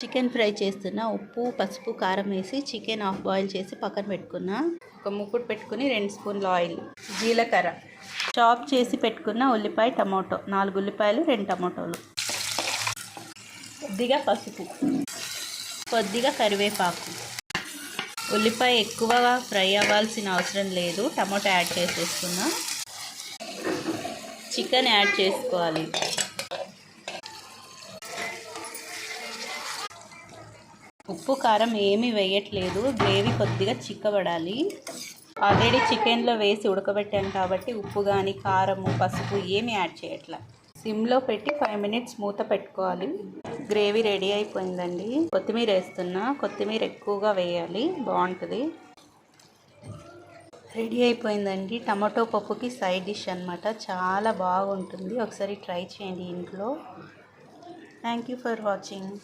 Chicken fry చేస్తున్నా. ఉప్పు పసుపు కారం వేసి చికెన్ హాఫ్ బాయిల్ చేసి పక్కన పెట్టుకున్నా. ఒక ముక్కుడు పెట్టుకుని 2 స్పూన్ల ఆయిల్, జీలకర్ర, చాప్ చేసి పెట్టుకున్న ఉల్లిపాయ టమాటో 4 ఉల్లిపాయలు 2 టమాటోలు, కొద్దిగా పసుపు, కొద్దిగా కరివేపాకు. ఉల్లిపాయ ఎక్కువగా ఫ్రై అవ్వాల్సిన అవసరం లేదు. టమాటో యాడ్ చేసేసుకున్నా. చికెన్ యాడ్ చేసుకోవాలి. ఉప్పు కారం ఏమీ వేయట్లేదు. గ్రేవీ కొద్దిగా చిక్కబడాలి. ఆల్రెడీ చికెన్లో వేసి ఉడకబెట్టాను కాబట్టి ఉప్పు కానీ కారము పసుపు ఏమీ యాడ్ చేయట్లా. సిమ్లో పెట్టి 5 మినిట్స్ మూత పెట్టుకోవాలి. గ్రేవీ రెడీ అయిపోయిందండి. కొత్తిమీర వేస్తున్నా. కొత్తిమీర ఎక్కువగా వేయాలి, బాగుంటుంది. రెడీ అయిపోయిందండి. టమాటో పప్పుకి సైడ్ డిష్ అనమాట. చాలా బాగుంటుంది. ఒకసారి ట్రై చేయండి ఇంట్లో. Thank you for watching.